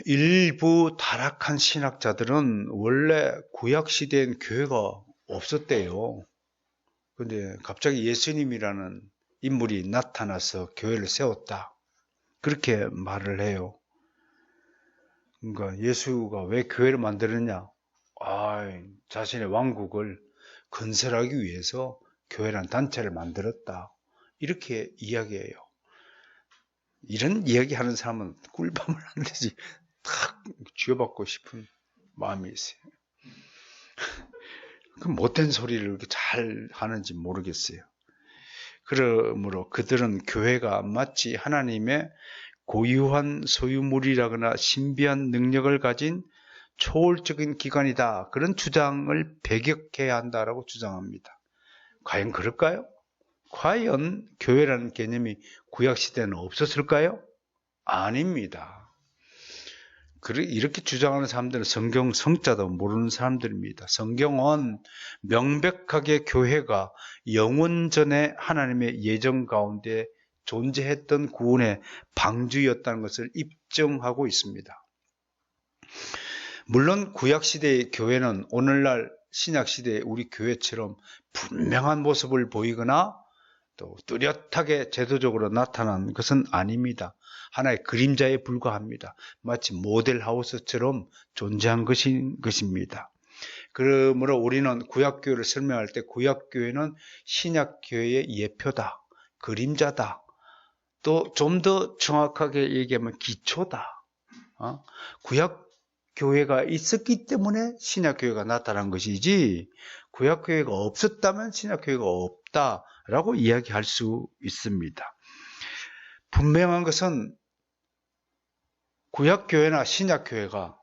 일부 타락한 신학자들은 원래 구약시대엔 교회가 없었대요. 근데 갑자기 예수님이라는 인물이 나타나서 교회를 세웠다. 그렇게 말을 해요. 그러니까 예수가 왜 교회를 만들었냐? 자신의 왕국을 건설하기 위해서 교회란 단체를 만들었다. 이렇게 이야기해요. 이런 이야기하는 사람은 꿀밤을 안 되지. 탁 쥐어받고 싶은 마음이 있어요. 그 못된 소리를 이렇게 잘 하는지 모르겠어요. 그러므로 그들은 교회가 마치 하나님의 고유한 소유물이라거나 신비한 능력을 가진 초월적인 기관이다. 그런 주장을 배격해야 한다라고 주장합니다. 과연 그럴까요? 과연 교회라는 개념이 구약시대는 없었을까요? 아닙니다. 이렇게 주장하는 사람들은 성경 성자도 모르는 사람들입니다. 성경은 명백하게 교회가 영원 전에 하나님의 예정 가운데 존재했던 구원의 방주였다는 것을 입증하고 있습니다. 물론 구약시대의 교회는 오늘날 신약시대의 우리 교회처럼 분명한 모습을 보이거나 또 뚜렷하게 제도적으로 나타난 것은 아닙니다. 하나의 그림자에 불과합니다. 마치 모델하우스처럼 존재한 것입니다. 그러므로 우리는 구약교회를 설명할 때 구약교회는 신약교회의 예표다, 그림자다, 또 좀 더 정확하게 얘기하면 기초다. 구약교회가 있었기 때문에 신약교회가 나타난 것이지 구약교회가 없었다면 신약교회가 없다라고 이야기할 수 있습니다. 분명한 것은 구약교회나 신약교회가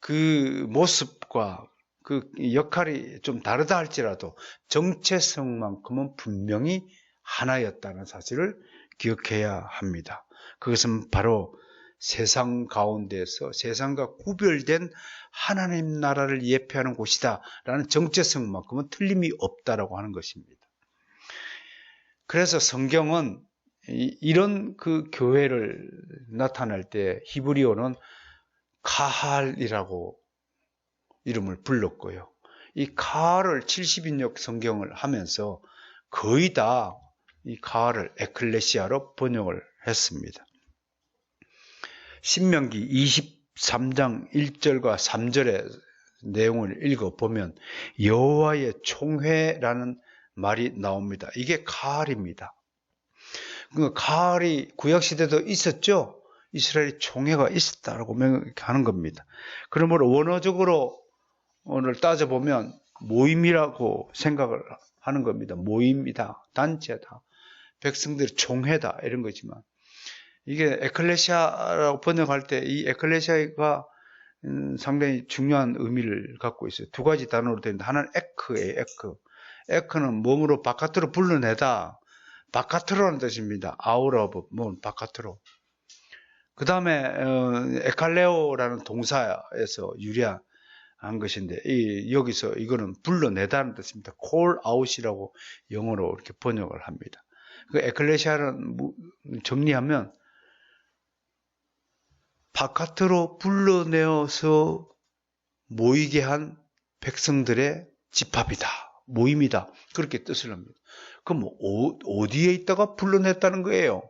그 모습과 그 역할이 좀 다르다 할지라도 정체성만큼은 분명히 하나였다는 사실을 기억해야 합니다. 그것은 바로 세상 가운데서 세상과 구별된 하나님 나라를 예표하는 곳이다 라는 정체성만큼은 틀림이 없다라고 하는 것입니다. 그래서 성경은 이런 그 교회를 나타낼 때 히브리어는 카할이라고 이름을 불렀고요. 이 카할을 70인역 성경을 하면서 거의 다 이 카할을 에클레시아로 번역을 했습니다. 신명기 23장 1절과 3절의 내용을 읽어보면 여호와의 총회라는 말이 나옵니다. 이게 카할입니다. 카할이 구약시대도 있었죠. 이스라엘의 총회가 있었다라고 하는 겁니다. 그러므로 원어적으로 오늘 따져보면 모임이라고 생각을 하는 겁니다. 모임이다, 단체다, 백성들의 총회다 이런 거지만 이게 에클레시아라고 번역할 때 이 에클레시아가 상당히 중요한 의미를 갖고 있어요. 두 가지 단어로 되는데 하나는 에크예요. 에크는 몸으로 바깥으로 불러내다. 바깥으로라는 뜻입니다. out of, 바깥으로. 그 다음에 에칼레오라는 동사에서 유래한 것인데 여기서 이거는 불러내다는 뜻입니다. call out이라고 영어로 이렇게 번역을 합니다. 그 에클레시아는 정리하면 바깥으로 불러내어서 모이게 한 백성들의 집합이다. 모임이다. 그렇게 뜻을 합니다. 그럼 어디에 있다가 불러냈다는 거예요?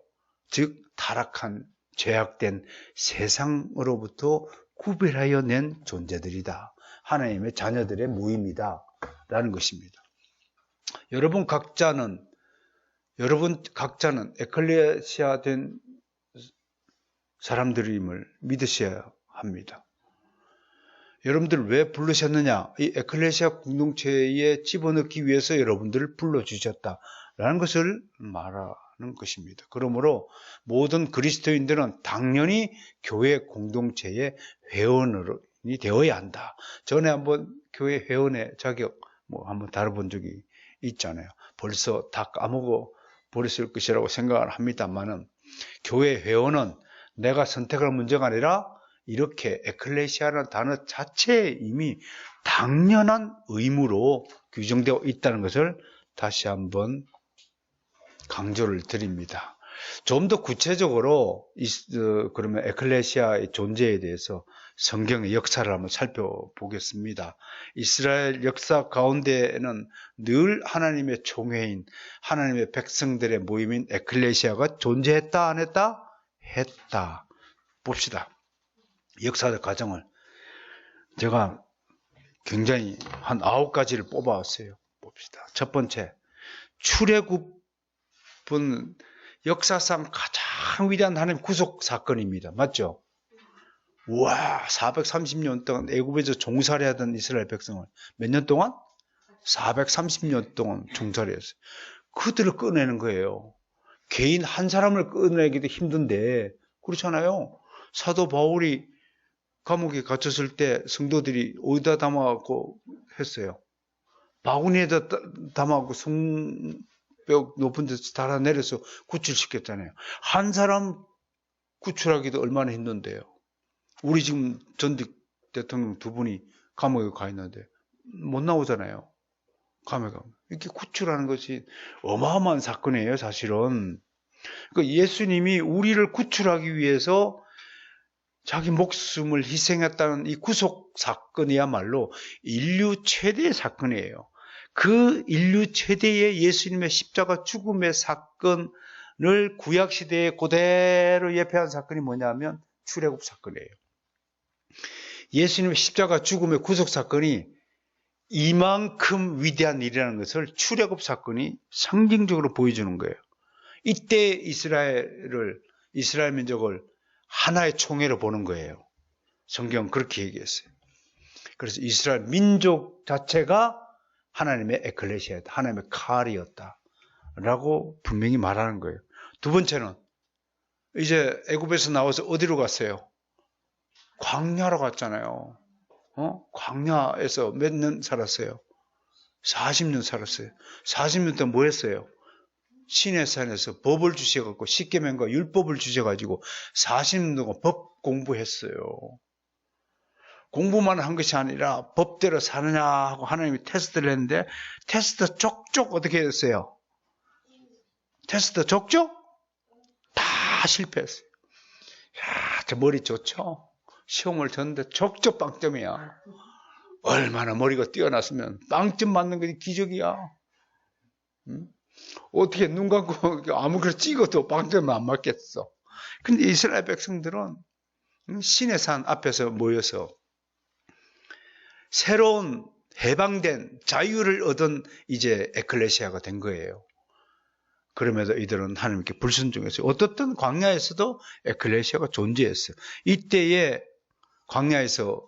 즉 타락한 죄악된 세상으로부터 구별하여 낸 존재들이다. 하나님의 자녀들의 모임이다. 라는 것입니다. 여러분 각자는 에클레시아 된 사람들임을 믿으셔야 합니다. 여러분들 왜 부르셨느냐? 이 에클레시아 공동체에 집어넣기 위해서 여러분들을 불러주셨다라는 것을 말하는 것입니다. 그러므로 모든 그리스도인들은 당연히 교회 공동체의 회원이 되어야 한다. 전에 한번 교회 회원의 자격 한번 다뤄본 적이 있잖아요. 벌써 다 까먹어 버렸을 것이라고 생각을 합니다만은 교회 회원은 내가 선택할 문제가 아니라 이렇게 에클레시아라는 단어 자체에 이미 당연한 의무로 규정되어 있다는 것을 다시 한번 강조를 드립니다. 좀 더 구체적으로 그러면 에클레시아의 존재에 대해서 성경의 역사를 한번 살펴보겠습니다. 이스라엘 역사 가운데에는 늘 하나님의 총회인 하나님의 백성들의 모임인 에클레시아가 존재했다 안 했다? 했다. 봅시다. 역사적 과정을 제가 굉장히 한 9가지를 뽑아왔어요. 봅시다. 첫 번째, 출애굽은 역사상 가장 위대한 하나님 구속 사건입니다. 맞죠? 와, 430년 동안 애굽에서 종살이 하던 이스라엘 백성을 몇 년 동안? 430년 동안 종살이 했어요. 그들을 꺼내는 거예요. 개인 한 사람을 꺼내기도 힘든데, 그렇잖아요. 사도 바울이 감옥에 갇혔을 때 성도들이 어디다 담아갖고 했어요? 바구니에다 담아갖고 성벽 높은 데서 달아내려서 구출시켰잖아요. 한 사람 구출하기도 얼마나 힘든데요. 우리 지금 전직 대통령 2분이 감옥에 가 있는데 못 나오잖아요. 감옥에 가면. 이렇게 구출하는 것이 어마어마한 사건이에요, 사실은. 그러니까 예수님이 우리를 구출하기 위해서 자기 목숨을 희생했다는 이 구속 사건이야말로 인류 최대의 사건이에요. 그 인류 최대의 예수님의 십자가 죽음의 사건을 구약시대에 그대로 예표한 사건이 뭐냐면 출애굽 사건이에요. 예수님의 십자가 죽음의 구속 사건이 이만큼 위대한 일이라는 것을 출애굽 사건이 상징적으로 보여주는 거예요. 이때 이스라엘 민족을 하나의 총회로 보는 거예요. 성경은 그렇게 얘기했어요. 그래서 이스라엘 민족 자체가 하나님의 에클레시아였다. 하나님의 칼이었다. 라고 분명히 말하는 거예요. 두 번째는 이제 애굽에서 나와서 어디로 갔어요? 광야로 갔잖아요. 광야에서 몇 년 살았어요? 40년 살았어요. 40년 동안 뭐 했어요? 시내산에서 법을 주셔갖고 십계명과 율법을 주셔가지고 40년 동안 법 공부했어요. 공부만 한 것이 아니라 법대로 사느냐 하고 하나님이 테스트를 했는데 테스트 족족 어떻게 했어요? 테스트 족족? 다 실패했어요. 야, 저 머리 좋죠? 시험을 쳤는데 족족 빵점이야. 얼마나 머리가 뛰어났으면 빵점 맞는 것이 기적이야. 응? 어떻게 눈 감고 아무거나 찍어도 빵점은 안 맞겠어. 근데 이스라엘 백성들은 시내산 앞에서 모여서 새로운 해방된 자유를 얻은 이제 에클레시아가 된 거예요. 그럼에도 이들은 하나님께 불순종했어요. 어떻든 광야에서도 에클레시아가 존재했어요. 이때에 광야에서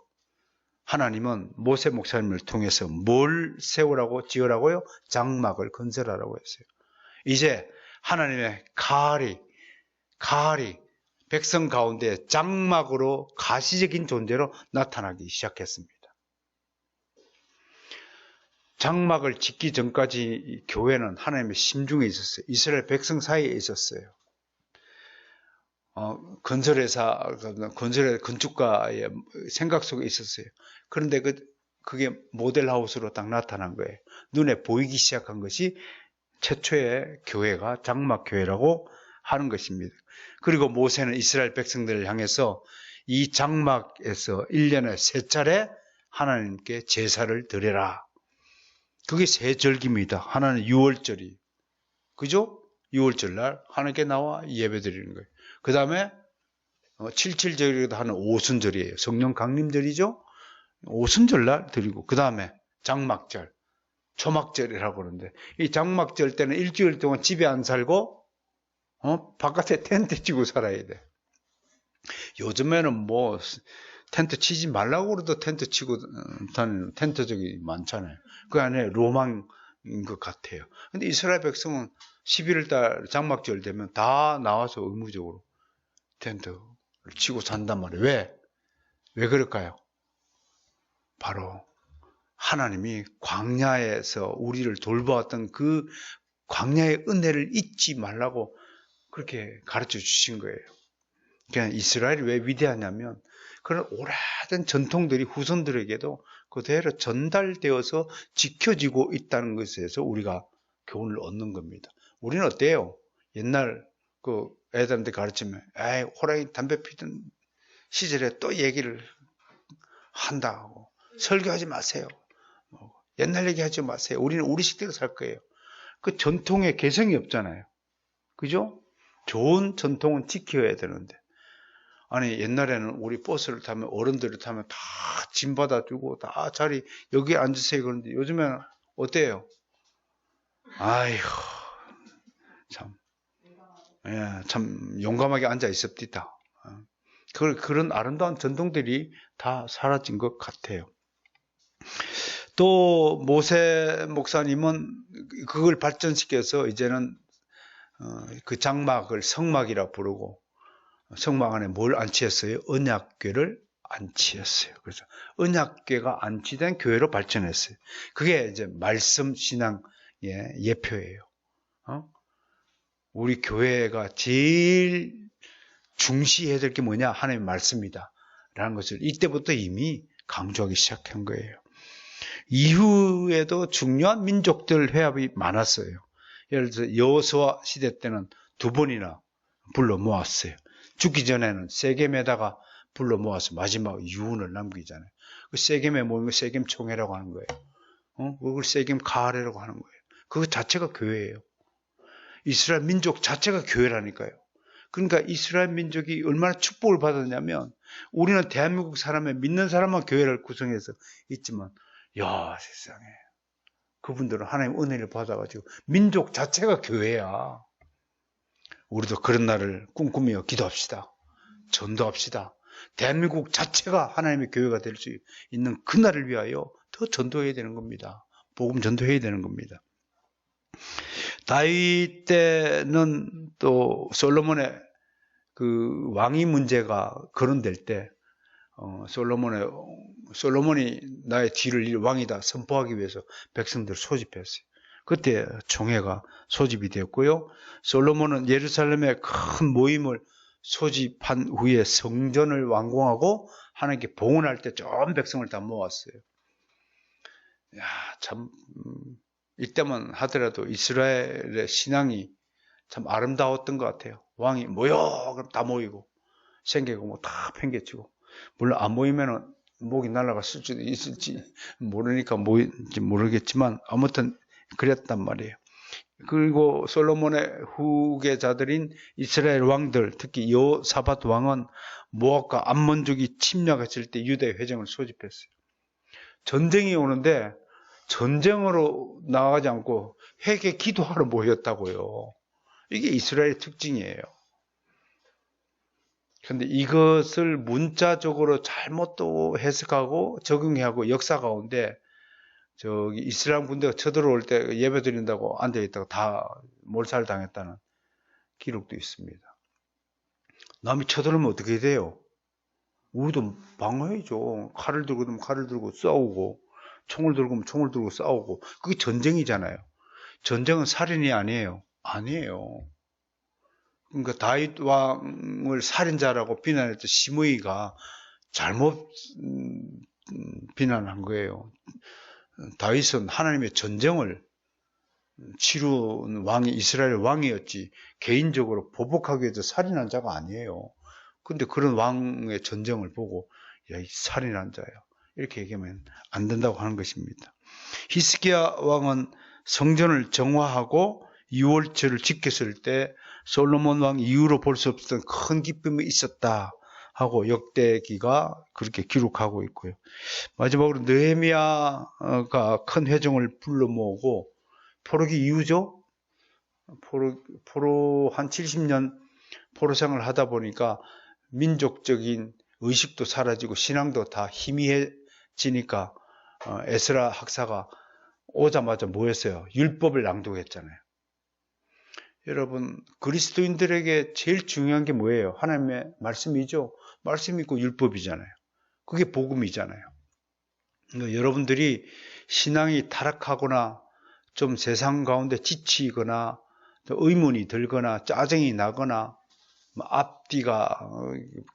하나님은 모세 목사님을 통해서 뭘 세우라고 지으라고요? 장막을 건설하라고 했어요. 이제 하나님의 칼이 백성 가운데 장막으로 가시적인 존재로 나타나기 시작했습니다. 장막을 짓기 전까지 교회는 하나님의 심중에 있었어요. 이스라엘 백성 사이에 있었어요. 건설의 건축가의 생각 속에 있었어요. 그런데 그게 모델하우스로 딱 나타난 거예요. 눈에 보이기 시작한 것이 최초의 교회가 장막교회라고 하는 것입니다. 그리고 모세는 이스라엘 백성들을 향해서 이 장막에서 1년에 3차례 하나님께 제사를 드려라. 그게 세 절기입니다. 하나는 6월절이. 그죠? 6월절 날 하나님께 나와 예배 드리는 거예요. 그 다음에 77절이라도 하는 오순절이에요. 성령 강림절이죠? 오순절 날 드리고, 그 다음에 장막절, 초막절이라고 그러는데, 이 장막절 때는 일주일 동안 집에 안 살고, 바깥에 텐트 치고 살아야 돼. 요즘에는 뭐, 텐트 치지 말라고 그래도 텐트 치고 다니는 텐트족이 많잖아요. 그 안에 로망인 것 같아요. 근데 이스라엘 백성은 11월 달 장막절 되면 다 나와서 의무적으로 텐트를 치고 산단 말이에요. 왜 그럴까요? 바로 하나님이 광야에서 우리를 돌보았던 그 광야의 은혜를 잊지 말라고 그렇게 가르쳐 주신 거예요. 그냥 이스라엘이 왜 위대하냐면 그런 오래된 전통들이 후손들에게도 그대로 전달되어서 지켜지고 있다는 것에서 우리가 교훈을 얻는 겁니다. 우리는 어때요? 옛날 애들한테 가르치면, 에이, 호랑이 담배 피던 시절에 또 얘기를 한다고. 설교하지 마세요. 옛날 얘기하지 마세요. 우리는 우리 식대로 살 거예요. 그 전통에 개성이 없잖아요. 그죠? 좋은 전통은 지켜야 되는데. 아니, 옛날에는 우리 버스를 타면, 어른들을 타면 다 짐 받아주고, 다 자리, 여기 앉으세요. 그런데 요즘에는 어때요? 아이고, 참. 예, 참 용감하게 앉아 있읍디다. 그런 아름다운 전통들이 다 사라진 것 같아요. 또 모세 목사님은 그걸 발전시켜서 이제는 그 장막을 성막이라 부르고, 성막 안에 뭘 안치했어요? 언약궤를 안치했어요. 그래서 언약궤가 안치된 교회로 발전했어요. 그게 이제 말씀 신앙의 예표예요. 우리 교회가 제일 중시해야 될 게 뭐냐? 하나님의 말씀이다 라는 것을 이때부터 이미 강조하기 시작한 거예요. 이후에도 중요한 민족들 회합이 많았어요. 예를 들어서 여호수아 시대 때는 2번이나 불러 모았어요. 죽기 전에는 세겜에다가 불러 모아서 마지막 유언을 남기잖아요. 그 세겜에 모이면 세겜 총회라고 하는 거예요. 그걸 세겜 가을이라고 하는 거예요. 그거 자체가 교회예요. 이스라엘 민족 자체가 교회라니까요. 그러니까 이스라엘 민족이 얼마나 축복을 받았냐면, 우리는 대한민국 사람의 믿는 사람만 교회를 구성해서 있지만, 야, 세상에. 그분들은 하나님 은혜를 받아가지고 민족 자체가 교회야. 우리도 그런 날을 꿈꾸며 기도합시다. 전도합시다. 대한민국 자체가 하나님의 교회가 될 수 있는 그날을 위하여 더 전도해야 되는 겁니다. 복음 전도해야 되는 겁니다. 다윗 때는 또 솔로몬의 그 왕위 문제가 거론될 때, 솔로몬이 나의 뒤를 이을 왕이다 선포하기 위해서 백성들을 소집했어요. 그때 총회가 소집이 되었고요. 솔로몬은 예루살렘에 큰 모임을 소집한 후에 성전을 완공하고 하나님께 봉헌할 때 전 백성을 다 모았어요. 야, 참 이때만 하더라도 이스라엘의 신앙이 참 아름다웠던 것 같아요. 왕이 모여 그럼 다 모이고 생기고 뭐 다 팽개치고, 물론 안 모이면은 목이 날아갔을 수도 있을지 모르니까 모인지 모르겠지만 아무튼 그랬단 말이에요. 그리고 솔로몬의 후계자들인 이스라엘 왕들, 특히 여호사밧 왕은 모압과 암몬족이 침략했을 때 유대 회정을 소집했어요. 전쟁이 오는데 전쟁으로 나가지 않고 회개 기도하러 모였다고요. 이게 이스라엘의 특징이에요. 그런데 이것을 문자적으로 잘못 또 해석하고 적용하고 역사 가운데 저기 이슬람 군대가 쳐들어올 때 예배 드린다고 앉아있다가 다 몰살당했다는 기록도 있습니다. 남이 쳐들어오면 어떻게 돼요? 우리도 방어해야죠. 칼을 들고 그러면 칼을 들고 싸우고, 총을 들고 그러면 총을 들고 싸우고. 그게 전쟁이잖아요. 전쟁은 살인이 아니에요. 아니에요. 그러니까 다윗 왕을 살인자라고 비난했던 시므이가 잘못 비난한 거예요. 다윗은 하나님의 전쟁을 치루는 왕이 이스라엘 왕이었지 개인적으로 보복하기 위해서 살인한 자가 아니에요. 근데 그런 왕의 전쟁을 보고 야, 이 살인한 자야 이렇게 얘기하면 안 된다고 하는 것입니다. 히스기야 왕은 성전을 정화하고 유월절을 지켰을 때 솔로몬 왕 이후로 볼 수 없었던 큰 기쁨이 있었다 하고 역대기가 그렇게 기록하고 있고요. 마지막으로 느헤미야가 큰 회중을 불러 모으고 포로기 이후죠. 포로 한 70년 포로 생활을 하다 보니까 민족적인 의식도 사라지고 신앙도 다 희미해지니까 에스라 학사가 오자마자 뭐 했어요? 율법을 낭독했잖아요. 여러분, 그리스도인들에게 제일 중요한 게 뭐예요? 하나님의 말씀이죠. 말씀이 있고 율법이잖아요. 그게 복음이잖아요. 그러니까 여러분들이 신앙이 타락하거나 좀 세상 가운데 지치거나 의문이 들거나 짜증이 나거나 앞뒤가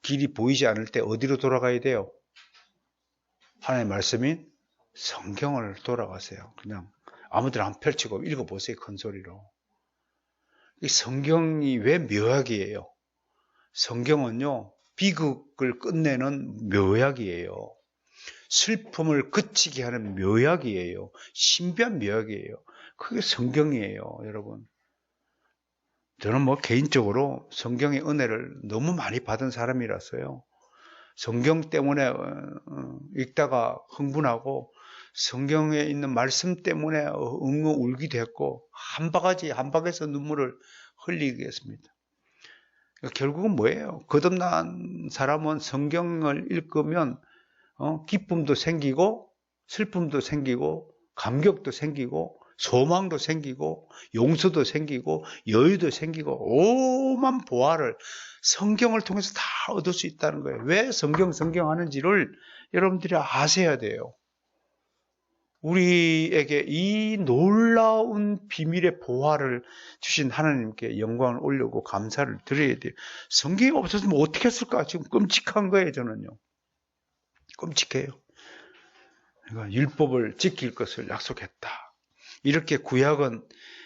길이 보이지 않을 때 어디로 돌아가야 돼요? 하나님의 말씀인 성경을 돌아가세요. 그냥 아무데나 한 펼치고 읽어보세요. 큰 소리로. 이 성경이 왜 묘약이에요? 성경은요, 비극을 끝내는 묘약이에요. 슬픔을 그치게 하는 묘약이에요. 신비한 묘약이에요. 그게 성경이에요, 여러분. 저는 뭐 개인적으로 성경의 은혜를 너무 많이 받은 사람이라서요. 성경 때문에 읽다가 흥분하고 성경에 있는 말씀 때문에 엉엉 울기도 했고 한 바가지에서 눈물을 흘리게 했습니다. 결국은 뭐예요? 거듭난 사람은 성경을 읽으면 기쁨도 생기고 슬픔도 생기고 감격도 생기고 소망도 생기고 용서도 생기고 여유도 생기고 오만 보화를 성경을 통해서 다 얻을 수 있다는 거예요. 왜 성경 하는지를 여러분들이 아셔야 돼요. 우리에게 이 놀라운 비밀의 보화를 주신 하나님께 영광을 올리고 감사를 드려야 돼요. 성경이 없었으면 어떻게 했을까? 지금 끔찍한 거예요, 저는요. 끔찍해요. 그러니까 율법을 지킬 것을 약속했다. 이렇게 구약은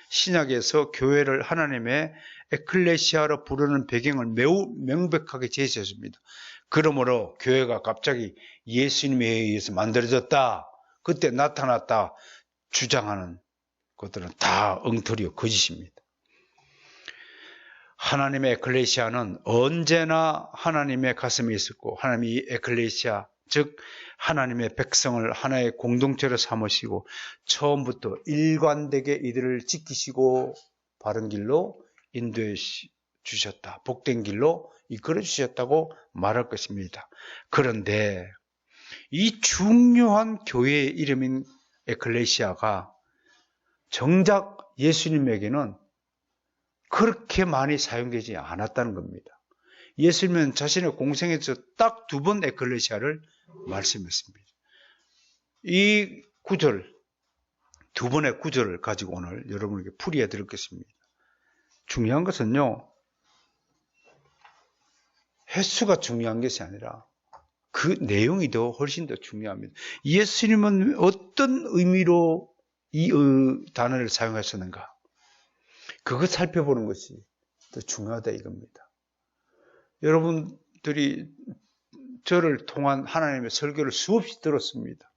신약에서 교회를 하나님의 에클레시아로 부르는 배경을 매우 명백하게 제시해줍니다. 그러므로 교회가 갑자기 예수님에 의해서 만들어졌다, 그때 나타났다 주장하는 것들은 다 엉터리요, 거짓입니다. 하나님의 에클레시아는 언제나 하나님의 가슴에 있었고 하나님이 이 에클레시아, 즉 하나님의 백성을 하나의 공동체로 삼으시고 처음부터 일관되게 이들을 지키시고 바른 길로 인도해 주셨다. 복된 길로 이끌어 주셨다고 말할 것입니다. 그런데 이 중요한 교회의 이름인 에클레시아가 정작 예수님에게는 그렇게 많이 사용되지 않았다는 겁니다. 예수님은 자신의 공생에서 딱 2번 에클레시아를 말씀했습니다. 이 구절, 2번의 구절을 가지고 오늘 여러분에게 풀이해 드리겠습니다. 중요한 것은요, 횟수가 중요한 것이 아니라 그 내용이 훨씬 더 중요합니다. 예수님은 어떤 의미로 이 단어를 사용하셨는가? 그거 살펴보는 것이 더 중요하다 이겁니다. 여러분들이 저를 통한 하나님의 설교를 수없이 들었습니다.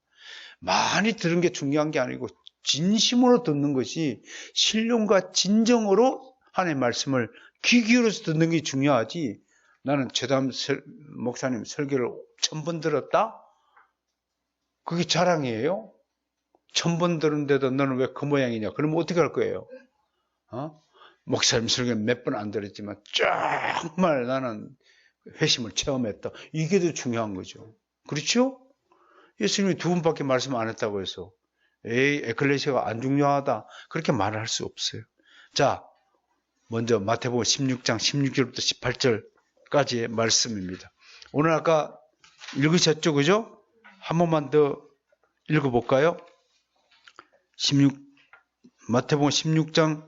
많이 들은 게 중요한 게 아니고 진심으로 듣는 것이 신령과 진정으로 하나님의 말씀을 귀 기울여서 듣는 게 중요하지, 나는 최담 목사님 설교를 1000번 들었다? 그게 자랑이에요? 1000번 들었는데도 너는 왜 그 모양이냐? 그러면 어떻게 할 거예요? 목사님 설교는 몇 번 안 들었지만 정말 나는 회심을 체험했다. 이게 더 중요한 거죠. 그렇죠? 예수님이 2번밖에 말씀 안 했다고 해서 에클레시아가 안 중요하다, 그렇게 말을 할 수 없어요. 자, 먼저 마태복음 16장 16절부터 18절까지의 말씀입니다. 오늘 아까 읽으셨죠? 그죠? 한 번만 더 읽어볼까요? 마태복음 16장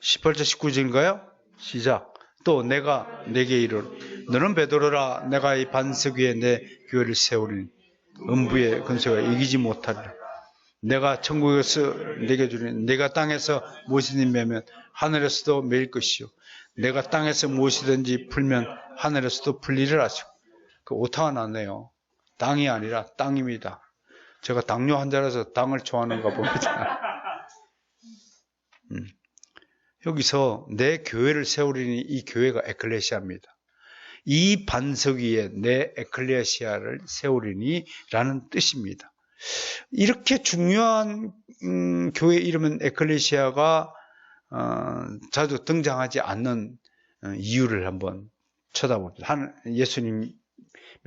18절 19절인가요? 시작. 또 내가 내게 이르노니 너는 베드로라, 내가 이 반석 위에 내 교회를 세우리니 음부의 근세가 이기지 못하리라. 내가 천국에서 내게 주리니 내가 땅에서 무엇이든지 매면 하늘에서도 매일 것이요 내가 땅에서 무엇이든지 풀면 하늘에서도 풀리리라 하시고. 그 오타가 났네요. 땅이 아니라 땅입니다. 제가 당뇨 환자라서 땅을 좋아하는가 봅니다. 여기서 내 교회를 세우리니 이 교회가 에클레시아입니다. 이 반석 위에 내 에클레시아를 세우리니 라는 뜻입니다. 이렇게 중요한 교회 이름은 에클레시아가 자주 등장하지 않는 이유를 한번 쳐다봅니다. 예수님이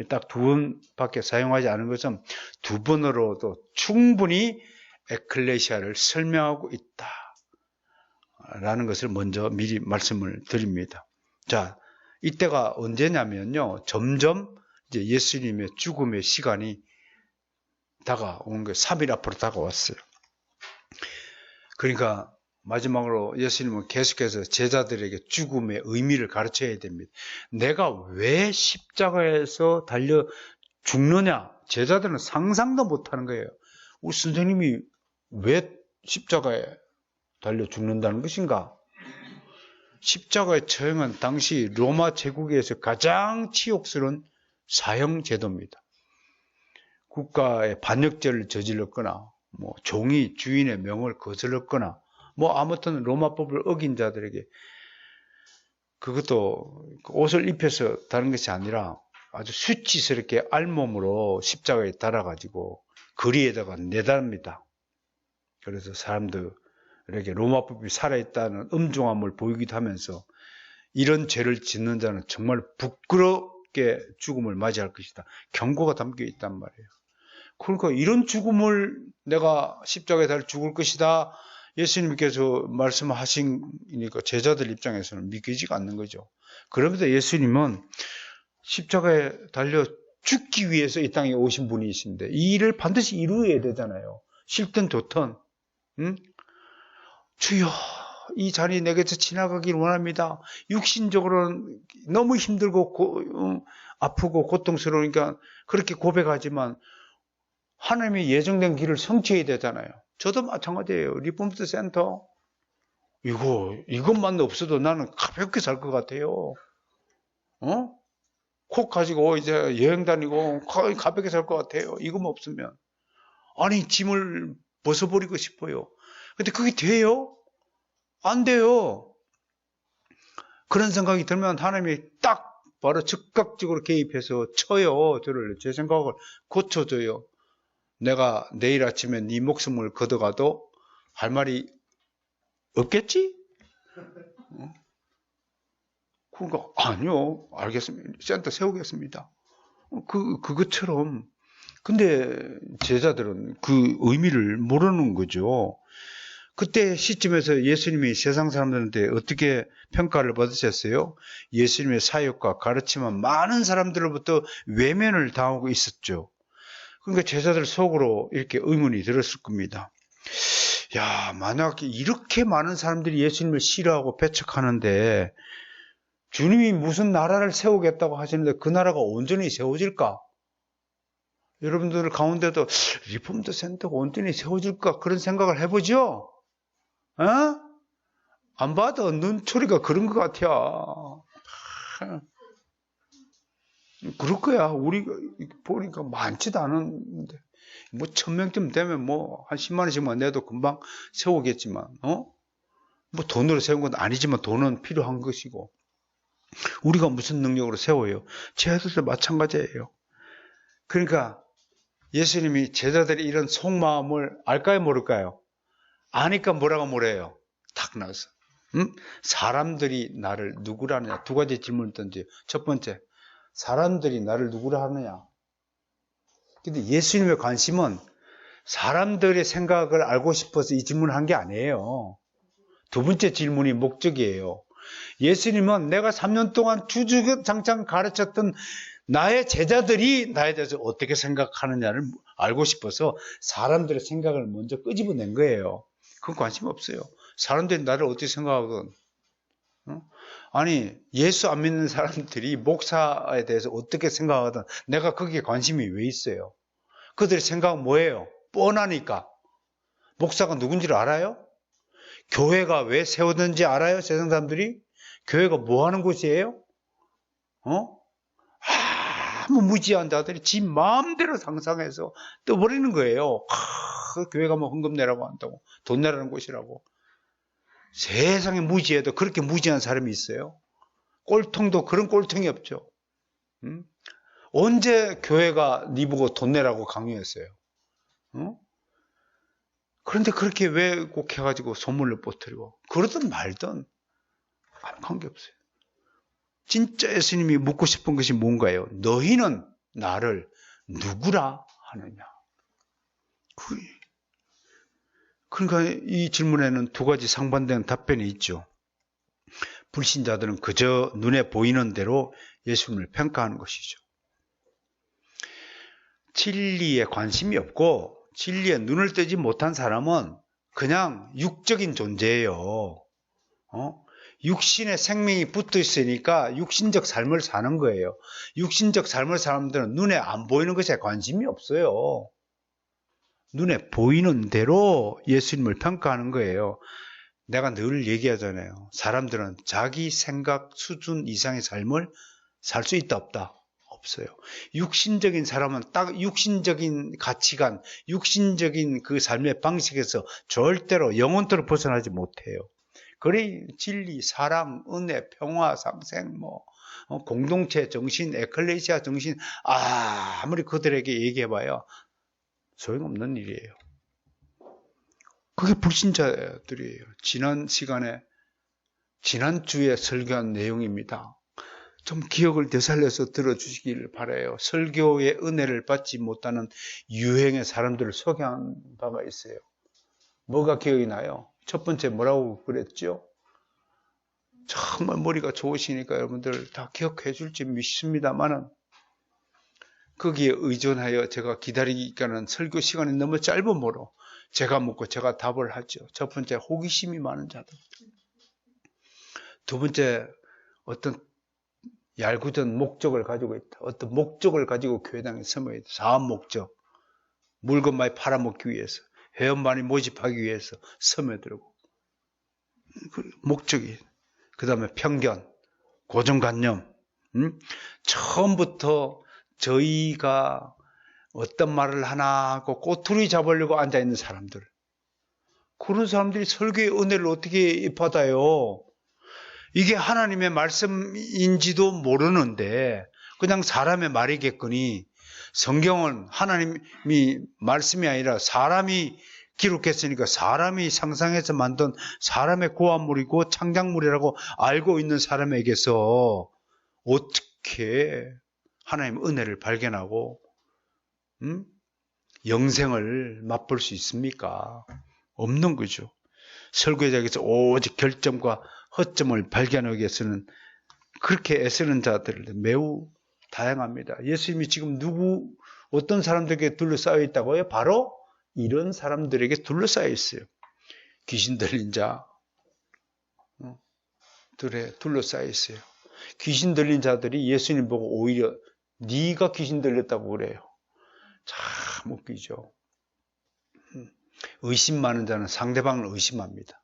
딱 2번밖에 사용하지 않은 것은 2번으로도 충분히 에클레시아를 설명하고 있다 라는 것을 먼저 미리 말씀을 드립니다. 자, 이때가 언제냐면요, 점점 이제 예수님의 죽음의 시간이 다가온 거예요. 3일 앞으로 다가왔어요. 그러니까 마지막으로 예수님은 계속해서 제자들에게 죽음의 의미를 가르쳐야 됩니다. 내가 왜 십자가에서 달려 죽느냐? 제자들은 상상도 못하는 거예요. 우리 선생님이 왜 십자가에 달려 죽는다는 것인가? 십자가의 처형은 당시 로마 제국에서 가장 치욕스러운 사형 제도입니다. 국가의 반역죄를 저질렀거나 뭐 종이 주인의 명을 거슬렀거나 뭐 아무튼 로마법을 어긴 자들에게 그것도 옷을 입혀서 다른 것이 아니라 아주 수치스럽게 알몸으로 십자가에 달아가지고 거리에다가 내답니다. 그래서 사람들에게 로마법이 살아있다는 엄중함을 보이기도 하면서 이런 죄를 짓는 자는 정말 부끄럽게 죽음을 맞이할 것이다. 경고가 담겨 있단 말이에요. 그러니까 이런 죽음을 내가 십자가에 달려 죽을 것이다. 예수님께서 말씀하시니까 제자들 입장에서는 믿기지가 않는 거죠. 그러면서 예수님은 십자가에 달려 죽기 위해서 이 땅에 오신 분이신데 이 일을 반드시 이루어야 되잖아요. 싫든 좋든. 응? 주여, 이 잔이 내게서 지나가길 원합니다. 육신적으로는 너무 힘들고 아프고 고통스러우니까 그렇게 고백하지만 하나님이 예정된 길을 성취해야 되잖아요. 저도 마찬가지예요. 리폼스 센터 이것만 없어도 나는 가볍게 살 것 같아요. 콕 가지고 이제 여행 다니고 가볍게 살 것 같아요. 이것만 없으면. 아니, 짐을 벗어버리고 싶어요. 근데 그게 돼요? 안 돼요. 그런 생각이 들면 하나님이 딱 바로 즉각적으로 개입해서 쳐요. 제 생각을 고쳐줘요. 내가 내일 아침에 네 목숨을 걷어가도 할 말이 없겠지? 그러니까 아니요, 알겠습니다. 센터 세우겠습니다. 그것처럼. 근데 제자들은 그 의미를 모르는 거죠. 그때 시점에서 예수님이 세상 사람들한테 어떻게 평가를 받으셨어요? 예수님의 사역과 가르침은 많은 사람들로부터 외면을 당하고 있었죠. 그러니까 제자들 속으로 이렇게 의문이 들었을 겁니다. 야, 만약 이렇게 많은 사람들이 예수님을 싫어하고 배척하는데 주님이 무슨 나라를 세우겠다고 하시는데 그 나라가 온전히 세워질까? 여러분들 가운데도 리폼드 센터가 온전히 세워질까? 그런 생각을 해보죠? 안 봐도 눈초리가 그런 것 같아. 그럴 거야. 우리가 보니까 많지도 않은데. 뭐 1000명쯤 되면 뭐 한 10만 원씩만 내도 금방 세우겠지만, 뭐 돈으로 세운 건 아니지만 돈은 필요한 것이고. 우리가 무슨 능력으로 세워요? 제자들도 마찬가지예요. 그러니까 예수님이 제자들이 이런 속마음을 알까요, 모를까요? 아니까 뭐라고 뭐래요? 탁 나와서. 사람들이 나를 누구라 하느냐? 두 가지 질문을 던져요. 첫 번째, 사람들이 나를 누구라 하느냐? 근데 예수님의 관심은 사람들의 생각을 알고 싶어서 이 질문을 한 게 아니에요. 두 번째 질문이 목적이에요. 예수님은 내가 3년 동안 주주장창 가르쳤던 나의 제자들이 나에 대해서 어떻게 생각하느냐를 알고 싶어서 사람들의 생각을 먼저 끄집어낸 거예요. 그건 관심 없어요. 사람들이 나를 어떻게 생각하건. 아니, 예수 안 믿는 사람들이 목사에 대해서 어떻게 생각하든 내가 거기에 관심이 왜 있어요? 그들의 생각은 뭐예요? 뻔하니까. 목사가 누군지를 알아요? 교회가 왜 세우든지 알아요? 세상 사람들이? 교회가 뭐 하는 곳이에요? 아무 무지한 자들이 지 마음대로 상상해서 떠버리는 거예요. 교회가 뭐 헌금 내라고 한다고, 돈 내라는 곳이라고. 세상에 무지해도 그렇게 무지한 사람이 있어요? 꼴통도 그런 꼴통이 없죠. 언제 교회가 네 보고 돈 내라고 강요했어요? 그런데 그렇게 왜 꼭 해가지고 소문을 퍼뜨리고 그러든 말든 아무 관계없어요. 진짜 예수님이 묻고 싶은 것이 뭔가요? 너희는 나를 누구라 하느냐? 그러니까 이 질문에는 두 가지 상반된 답변이 있죠. 불신자들은 그저 눈에 보이는 대로 예수님을 평가하는 것이죠. 진리에 관심이 없고 진리에 눈을 뜨지 못한 사람은 그냥 육적인 존재예요. 육신의 생명이 붙어 있으니까 육신적 삶을 사는 거예요. 육신적 삶을 사는 사람들은 눈에 안 보이는 것에 관심이 없어요. 눈에 보이는 대로 예수님을 평가하는 거예요. 내가 늘 얘기하잖아요. 사람들은 자기 생각 수준 이상의 삶을 살 수 있다 없다? 없어요. 육신적인 사람은 딱 육신적인 가치관, 육신적인 그 삶의 방식에서 절대로 영원토록 벗어나지 못해요. 그래 진리, 사랑, 은혜, 평화, 상생, 공동체 정신, 에클레시아 정신 아무리 그들에게 얘기해봐야 소용없는 일이에요. 그게 불신자들이에요. 지난주에 설교한 내용입니다. 좀 기억을 되살려서 들어주시길 바라요. 설교의 은혜를 받지 못하는 유행의 사람들을 소개한 바가 있어요. 뭐가 기억이 나요? 첫 번째 뭐라고 그랬죠? 정말 머리가 좋으시니까 여러분들 다 기억해 줄지 믿습니다만은 거기에 의존하여 제가 기다리기까는 설교 시간이 너무 짧으므로 제가 묻고 제가 답을 하죠. 첫 번째 호기심이 많은 자들. 두 번째 어떤 얄궂은 목적을 가지고 있다. 어떤 목적을 가지고 교회당에 섬어야 돼. 사업 목적. 물건 많이 팔아먹기 위해서. 회원 많이 모집하기 위해서 섬어들고. 목적이. 그 다음에 편견, 고정관념. 처음부터 저희가 어떤 말을 하나 하고 꼬투리 잡으려고 앉아있는 사람들. 그런 사람들이 설교의 은혜를 어떻게 받아요? 이게 하나님의 말씀인지도 모르는데 그냥 사람의 말이겠거니 성경은 하나님이 말씀이 아니라 사람이 기록했으니까 사람이 상상해서 만든 사람의 고안물이고 창작물이라고 알고 있는 사람에게서 어떻게 하나님의 은혜를 발견하고 영생을 맛볼 수 있습니까? 없는 거죠. 설교자에게서 오직 결점과 허점을 발견하기 위해서는 그렇게 애쓰는 자들 매우 다양합니다. 예수님이 지금 어떤 사람들에게 둘러싸여 있다고요? 바로 이런 사람들에게 둘러싸여 있어요. 귀신 들린 자들에 둘러싸여 있어요. 귀신 들린 자들이 예수님 보고 오히려 네가 귀신 들렸다고 그래요. 참 웃기죠. 의심 많은 자는 상대방을 의심합니다.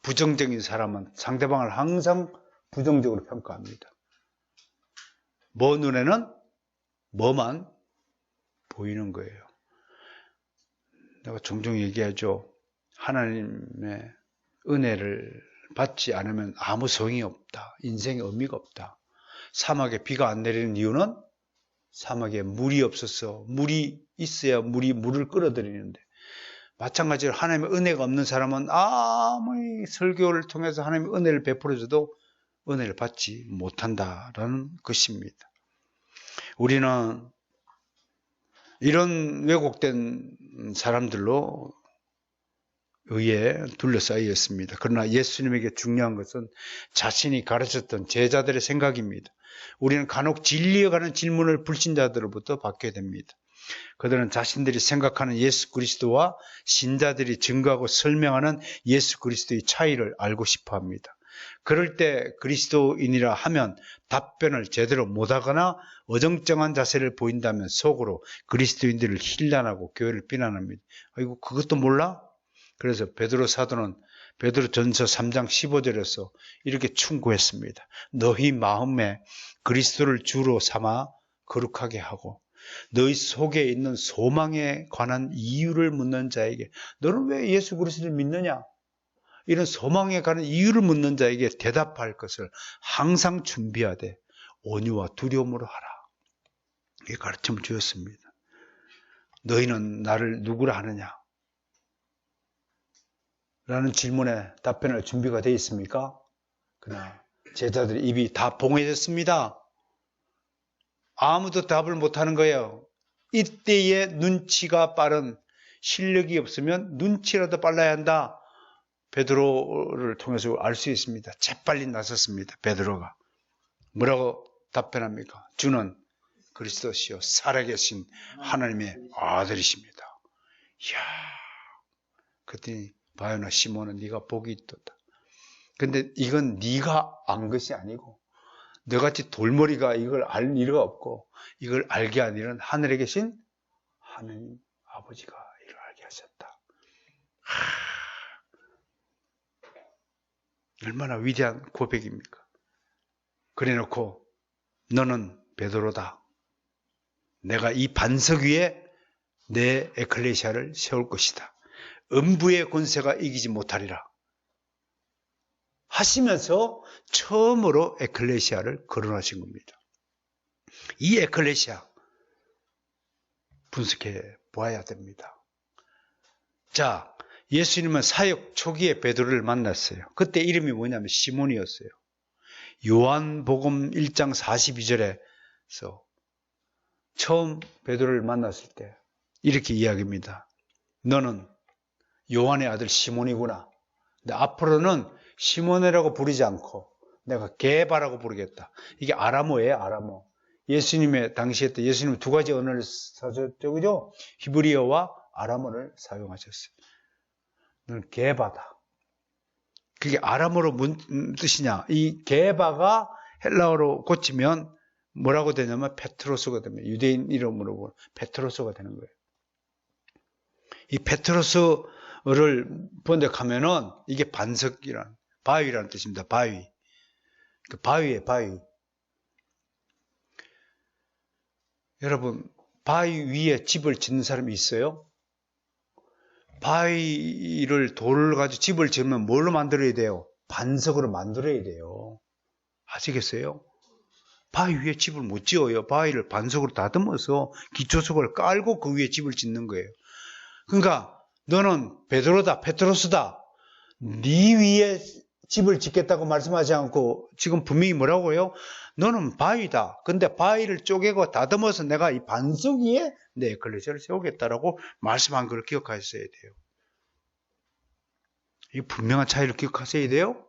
부정적인 사람은 상대방을 항상 부정적으로 평가합니다. 눈에는 뭐만 보이는 거예요. 내가 종종 얘기하죠. 하나님의 은혜를 받지 않으면 아무 소용이 없다. 인생에 의미가 없다. 사막에 비가 안 내리는 이유는 사막에 물이 없어서 물이 있어야 물을 끌어들이는데 마찬가지로 하나님의 은혜가 없는 사람은 아무리 설교를 통해서 하나님의 은혜를 베풀어줘도 은혜를 받지 못한다라는 것입니다. 우리는 이런 왜곡된 사람들로 의해 둘러싸여 있습니다. 그러나 예수님에게 중요한 것은 자신이 가르쳤던 제자들의 생각입니다. 우리는 간혹 진리에 관한 질문을 불신자들로부터 받게 됩니다. 그들은 자신들이 생각하는 예수 그리스도와 신자들이 증거하고 설명하는 예수 그리스도의 차이를 알고 싶어 합니다. 그럴 때 그리스도인이라 하면 답변을 제대로 못하거나 어정쩡한 자세를 보인다면 속으로 그리스도인들을 힐난하고 교회를 비난합니다. 아이고 그것도 몰라? 그래서 베드로 사도는 베드로전서 3장 15절에서 이렇게 충고했습니다. 너희 마음에 그리스도를 주로 삼아 거룩하게 하고 너희 속에 있는 소망에 관한 이유를 묻는 자에게 너는 왜 예수 그리스도를 믿느냐? 이런 소망에 관한 이유를 묻는 자에게 대답할 것을 항상 준비하되 온유와 두려움으로 하라. 이게 가르침을 주었습니다. 너희는 나를 누구라 하느냐? 라는 질문에 답변할 준비가 되어 있습니까? 그러나 제자들의 입이 다 봉해졌습니다. 아무도 답을 못하는 거예요. 이때에 눈치가 빠른 실력이 없으면 눈치라도 빨라야 한다. 베드로를 통해서 알 수 있습니다. 재빨리 나섰습니다. 베드로가. 뭐라고 답변합니까? 주는 그리스도시요 살아계신 하나님의 아들이십니다. 이야, 그랬더니 바요나 시몬은 네가 복이 있도다. 근데 이건 네가 안 것이 아니고 너같이 돌머리가 이걸 알 리가 없고 이걸 알게 한 일은 하늘에 계신 하나님 아버지가 이를 알게 하셨다. 얼마나 위대한 고백입니까? 그래놓고 너는 베드로다. 내가 이 반석 위에 내 에클레시아를 세울 것이다. 음부의 권세가 이기지 못하리라. 하시면서 처음으로 에클레시아를 거론하신 겁니다. 이 에클레시아 분석해 보아야 됩니다. 자, 예수님은 사역 초기에 베드로를 만났어요. 그때 이름이 뭐냐면 시몬이었어요. 요한복음 1장 42절에서 처음 베드로를 만났을 때 이렇게 이야기합니다. 너는 요한의 아들 시몬이구나. 근데 앞으로는 시몬이라고 부르지 않고 내가 게바라고 부르겠다. 이게 아람어예요, 아람어. 예수님의 당시에 때 예수님은 두 가지 언어를 사셨죠, 그죠? 히브리어와 아람어를 사용하셨어요. 너는 게바다. 그게 아람어로 무슨 뜻이냐? 이 게바가 헬라어로 고치면 뭐라고 되냐면 페트로스가 됩니다. 유대인 이름으로 페트로스가 되는 거예요. 이 페트로스를 번역하면은 이게 반석이란, 바위라는 뜻입니다. 바위. 그 바위에 바위. 여러분, 바위 위에 집을 짓는 사람이 있어요? 바위를 돌을 가지고 집을 지으면 뭘로 만들어야 돼요? 반석으로 만들어야 돼요. 아시겠어요? 바위 위에 집을 못 지어요. 바위를 반석으로 다듬어서 기초석을 깔고 그 위에 집을 짓는 거예요. 그러니까 너는 베드로다, 페트로스다. 네 위에 집을 짓겠다고 말씀하지 않고 지금 분명히 뭐라고요? 너는 바위다. 근데 바위를 쪼개고 다듬어서 내가 이 반석 위에 내 에클레시아를 세우겠다라고 말씀한 걸 기억하셔야 돼요. 이 분명한 차이를 기억하셔야 돼요.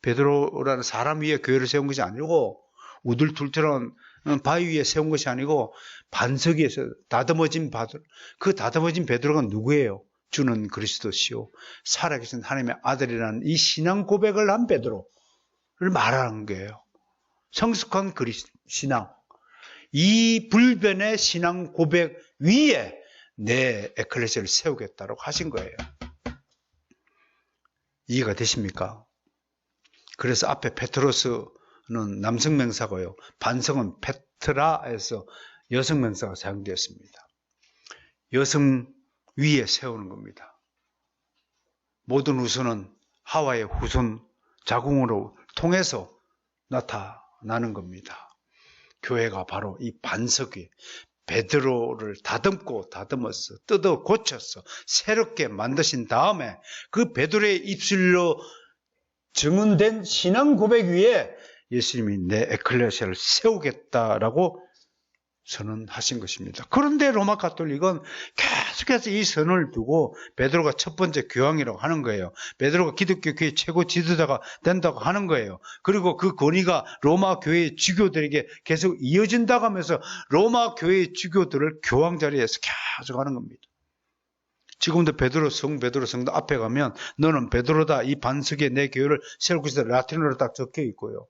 베드로라는 사람 위에 교회를 세운 것이 아니고 우둘툴툴한 바위 위에 세운 것이 아니고 반석 위에서 다듬어진 베드로. 그 다듬어진 베드로가 누구예요? 주는 그리스도시요 살아계신 하나님의 아들이라는 이 신앙 고백을 한 베드로를 말하는 거예요. 성숙한 신앙. 이 불변의 신앙 고백 위에 내 에클레시아를 세우겠다고 하신 거예요. 이해가 되십니까? 그래서 앞에 페트로스는 남성 명사고요. 반석은 페트라에서 여성 명사가 사용되었습니다. 여성 위에 세우는 겁니다. 모든 후손은 하와의 후손 자궁으로 통해서 나타나는 겁니다. 교회가 바로 이 반석 위에 베드로를 다듬어서 뜯어 고쳐서 새롭게 만드신 다음에 그 베드로의 입술로 증언된 신앙 고백 위에 예수님이 내 에클레시아를 세우겠다라고 선언하신 것입니다. 그런데 로마 가톨릭은 계속해서 이 선언을 두고 베드로가 첫 번째 교황이라고 하는 거예요. 베드로가 기독교 교회 최고 지도자가 된다고 하는 거예요. 그리고 그 권위가 로마 교회의 주교들에게 계속 이어진다고 하면서 로마 교회의 주교들을 교황 자리에서 계속 하는 겁니다. 지금도 성 베드로 성도 앞에 가면 너는 베드로다, 이 반석에 내 교회를 세울 것이다, 라틴어로 딱 적혀 있고요.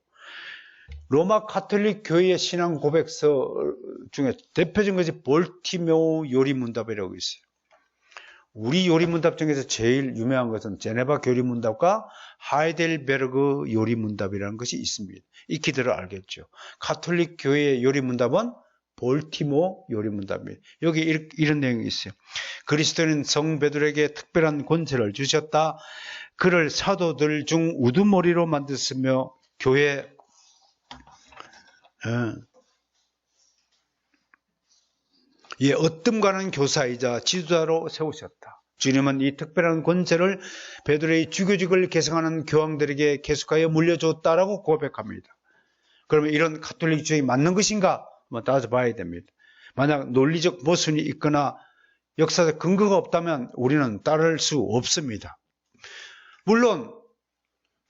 로마 가톨릭 교회의 신앙 고백서 중에 대표적인 것이 볼티메오 요리문답이라고 있어요. 우리 요리문답 중에서 제일 유명한 것은 제네바 교리문답과 하이델베르그 요리문답이라는 것이 있습니다. 익히들을 알겠죠. 가톨릭 교회의 요리문답은 볼티모 요리문답입니다. 여기 이런 내용이 있어요. 그리스도는 성 베드로에게 특별한 권세를 주셨다. 그를 사도들 중 우두머리로 만드시며 교회 어뜸가는 교사이자 지도자로 세우셨다. 주님은 이 특별한 권세를 베드로의 주교직을 계승하는 교황들에게 계속하여 물려줬다라고 고백합니다. 그러면 이런 가톨릭 주장이 맞는 것인가? 한번 따져봐야 됩니다. 만약 논리적 모순이 있거나 역사적 근거가 없다면 우리는 따를 수 없습니다. 물론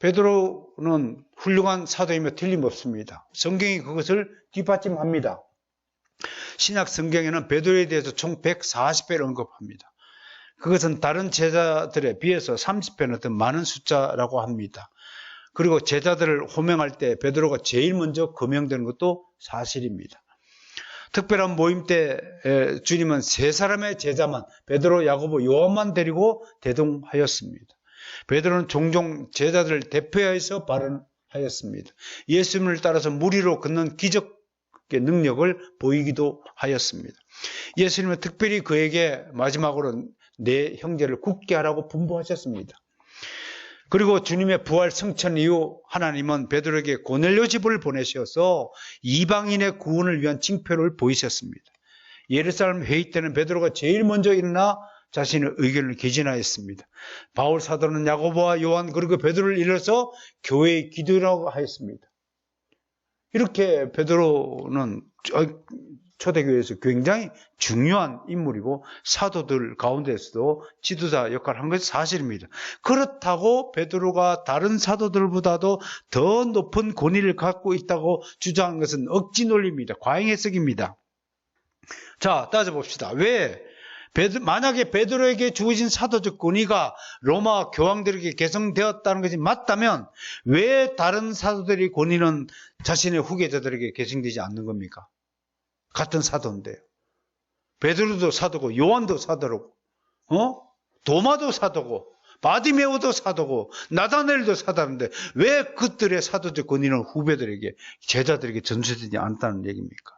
베드로는 훌륭한 사도이며 틀림없습니다. 성경이 그것을 뒷받침합니다. 신약 성경에는 베드로에 대해서 총 140배를 언급합니다. 그것은 다른 제자들에 비해서 30배나 더 많은 숫자라고 합니다. 그리고 제자들을 호명할 때 베드로가 제일 먼저 거명되는 것도 사실입니다. 특별한 모임 때 주님은 세 사람의 제자만, 베드로, 야고보, 요한만 데리고 대동하였습니다. 베드로는 종종 제자들을 대표해서 발언하였습니다. 예수님을 따라서 물 위로 걷는 기적의 능력을 보이기도 하였습니다. 예수님은 특별히 그에게 마지막으로 내 형제를 굳게 하라고 분부하셨습니다. 그리고 주님의 부활 승천 이후 하나님은 베드로에게 고넬료 집을 보내셔서 이방인의 구원을 위한 징표를 보이셨습니다. 예루살렘 회의 때는 베드로가 제일 먼저 일어나 자신의 의견을 개진하였습니다. 바울 사도는 야고보와 요한 그리고 베드로를 일러서 교회의 기도라고 하였습니다. 이렇게 베드로는 초대교회에서 굉장히 중요한 인물이고 사도들 가운데서도 지도자 역할을 한 것이 사실입니다. 그렇다고 베드로가 다른 사도들보다도 더 높은 권위를 갖고 있다고 주장한 것은 억지 논리입니다. 과잉 해석입니다. 자, 따져봅시다. 만약에 베드로에게 주어진 사도적 권위가 로마 교황들에게 계승되었다는 것이 맞다면 왜 다른 사도들의 권위는 자신의 후계자들에게 계승되지 않는 겁니까? 같은 사도인데요. 베드로도 사도고 요한도 사도고 도마도 사도고 바디메오도 사도고 나다넬도 사도인데 왜 그들의 사도적 권위는 후배들에게 제자들에게 전수되지 않다는 얘기입니까?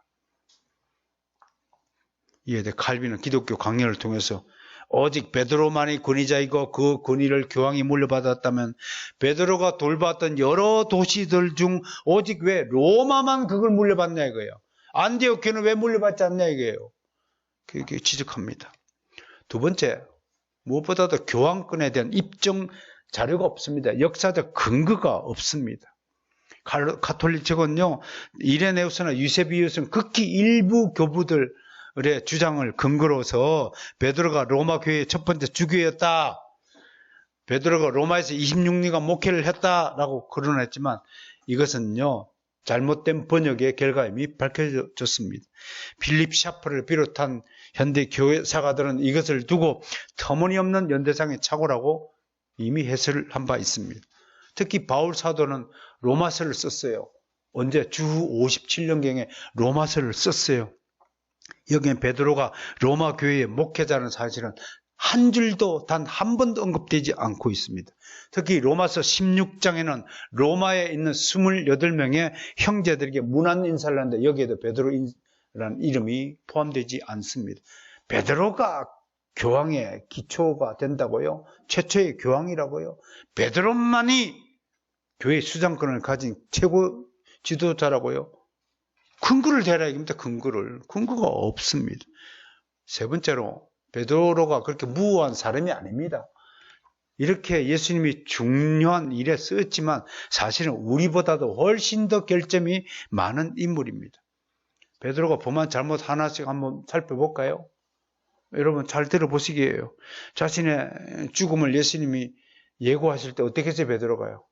이에 대해 칼빈은 기독교 강연을 통해서 오직 베드로만이 권위자이고 그 권위를 교황이 물려받았다면 베드로가 돌봤던 여러 도시들 중 오직 왜 로마만 그걸 물려받냐 이거예요. 안디옥 교회는 왜 물려받지 않냐 이거예요. 그렇게 지적합니다. 두 번째, 무엇보다도 교황권에 대한 입증 자료가 없습니다. 역사적 근거가 없습니다. 가톨릭측은요, 이레네우스나 유세비우스는 극히 일부 교부들의 주장을 근거로서 베드로가 로마 교회의 첫 번째 주교였다. 베드로가 로마에서 26년간 목회를 했다라고 거론했지만 이것은요, 잘못된 번역의 결과 이미 밝혀졌습니다. 필립 샤프를 비롯한 현대 교회사가들은 이것을 두고 터무니없는 연대상의 착오라고 이미 해설을 한 바 있습니다. 특히 바울 사도는 로마서를 썼어요. 언제? 주후 57년경에 로마서를 썼어요. 여기에 베드로가 로마 교회의 목회자라는 사실은 한 줄도 단 한 번도 언급되지 않고 있습니다. 특히 로마서 16장에는 로마에 있는 28명의 형제들에게 문안 인사를 하는데 여기에도 베드로라는 이름이 포함되지 않습니다. 베드로가 교황의 기초가 된다고요? 최초의 교황이라고요? 베드로만이 교회의 수장권을 가진 최고 지도자라고요? 근거를 대라 이겁니다. 근거가 없습니다. 세 번째로 베드로가 그렇게 무고한 사람이 아닙니다. 이렇게 예수님이 중요한 일에 쓰였지만 사실은 우리보다도 훨씬 더 결점이 많은 인물입니다. 베드로가 범한 잘못 하나씩 한번 살펴볼까요? 여러분 잘 들어보시기에요. 자신의 죽음을 예수님이 예고하실 때 어떻게 했어요? 베드로가요?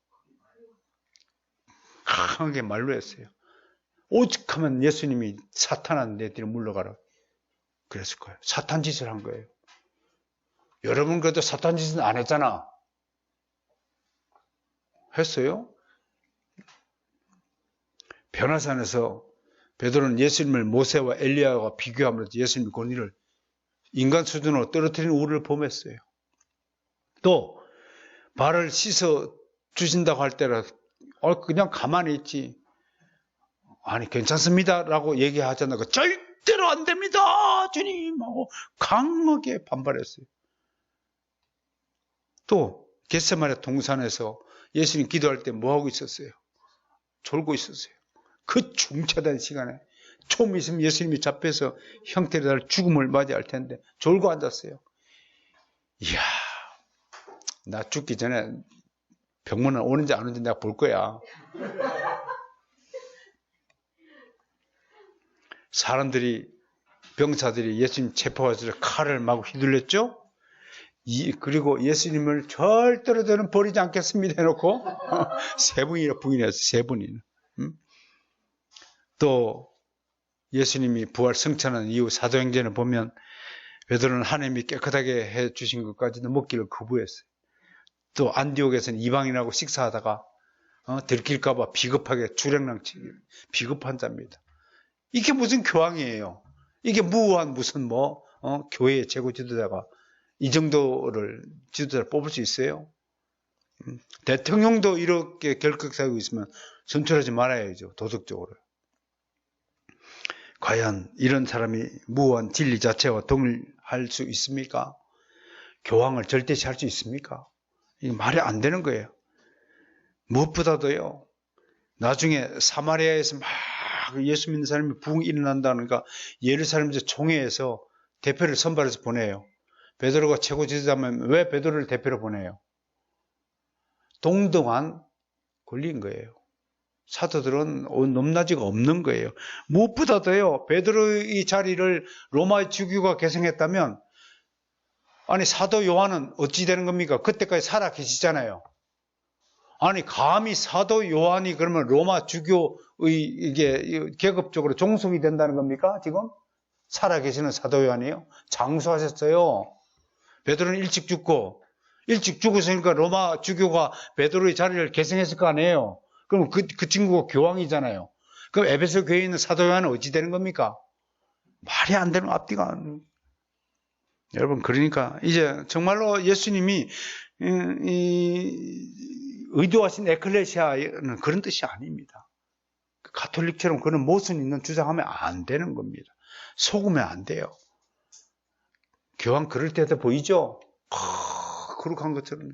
강하게 말로 했어요. 오직하면 예수님이 사탄한테 내 뒤로 물러가라. 그랬을 거예요. 사탄 짓을 한 거예요. 여러분 그래도 사탄 짓은 안 했잖아. 했어요? 변화산에서 베드로는 예수님을 모세와 엘리야와 비교하면서 예수님의 권위를 인간 수준으로 떨어뜨리는 우를 범했어요. 또 발을 씻어 주신다고 할 때라 그냥 가만히 있지. 아니 괜찮습니다 라고 얘기하잖아요. 절대로 안 됩니다 주님 하고 강하게 반발했어요. 또 겟세마네 동산에서 예수님 기도할 때 뭐하고 있었어요? 졸고 있었어요. 그 중차대한 시간에 좀 있으면 예수님이 잡혀서 형태를 달 죽음을 맞이할 텐데 졸고 앉았어요. 이야, 나 죽기 전에 병문안 오는지 안 오는지 내가 볼 거야. 사람들이 병사들이 예수님 체포해서 칼을 마구 휘둘렸죠. 그리고 예수님을 절대로 저는 버리지 않겠습니다 해놓고 세 분이나 부인했어요. 세 분이나. 또 예수님이 부활 승천한 이후 사도행전을 보면 베드로는 하나님이 깨끗하게 해주신 것까지도 먹기를 거부했어요. 또 안디옥에서는 이방인하고 식사하다가 들킬까 봐 비겁하게 주량랑치기 비겁한 자입니다. 이게 무슨 교황이에요. 이게 무한 무슨 교회의 최고 지도자가 이 정도를 지도자를 뽑을 수 있어요? 대통령도 이렇게 결격 사유가 있으면 선출하지 말아야죠. 도덕적으로. 과연 이런 사람이 무한 진리 자체와 동일할 수 있습니까? 교황을 절대시할 수 있습니까? 이게 말이 안 되는 거예요. 무엇보다도요, 나중에 사마리아에서 막 예수 믿는 사람이 부흥이 일어난다니까 예루살렘에서 총회에서 대표를 선발해서 보내요. 베드로가 최고 지도자면 왜 베드로를 대표로 보내요? 동등한 권리인 거예요. 사도들은 높낮이가 없는 거예요. 무엇보다도요, 베드로의 자리를 로마의 주교가 계승했다면, 아니, 사도 요한은 어찌 되는 겁니까? 그때까지 살아 계시잖아요. 아니, 감히 사도 요한이 그러면 로마 주교의 이게 계급적으로 종속이 된다는 겁니까? 지금? 살아 계시는 사도 요한이요? 장수하셨어요. 베드로는 일찍 죽었으니까 로마 주교가 베드로의 자리를 계승했을 거 아니에요. 그럼 그 친구가 교황이잖아요. 그럼 에베소 교회에 있는 사도 요한은 어찌 되는 겁니까? 말이 안 되는 앞뒤가 안. 여러분, 그러니까 이제 정말로 예수님이 의도하신 에클레시아는 그런 뜻이 아닙니다. 가톨릭처럼 그런 모순 있는 주장하면 안 되는 겁니다. 속으면 안 돼요. 교황 그럴 때도 보이죠? 거룩한 것처럼요.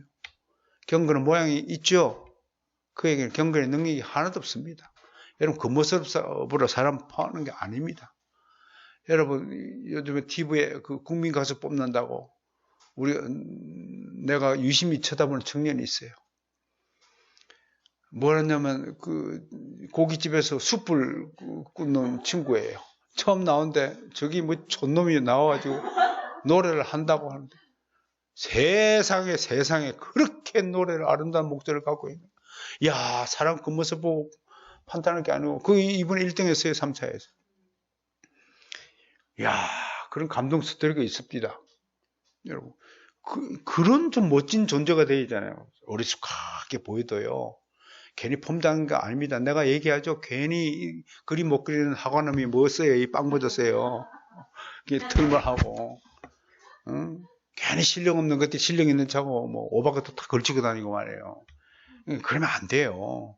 경건의 모양이 있죠? 그에게는 경건의 능력이 하나도 없습니다. 여러분, 그 모습으로 사람 파는 게 아닙니다. 여러분, 요즘에 TV에 그 국민 가수 뽑는다고 내가 유심히 쳐다보는 청년이 있어요. 뭐랬냐면 그 고깃집에서 숯불 굽는 친구예요. 처음 나오는데 저기 뭐 촌놈이 나와가지고 노래를 한다고 하는데 세상에 그렇게 노래를 아름다운 목소리를 갖고 있는. 야, 사람 그 모습 보고 판단할 게 아니고 이번에 1등 했어요. 3차에서. 야, 그런 감동 스토리가 있습니다. 여러분, 그런 좀 멋진 존재가 되잖아요. 어리숙하게 보이도요. 괜히 폼당한 거 아닙니다. 내가 얘기하죠. 괜히 그림 못 그리는 학원놈이 뭐 써요? 이 빵 묻었어요. 털만 하고. 응? 괜히 실력 없는 것들 실력 있는 차고 뭐 오바것도 다 걸치고 다니고 말이에요. 그러면 안 돼요.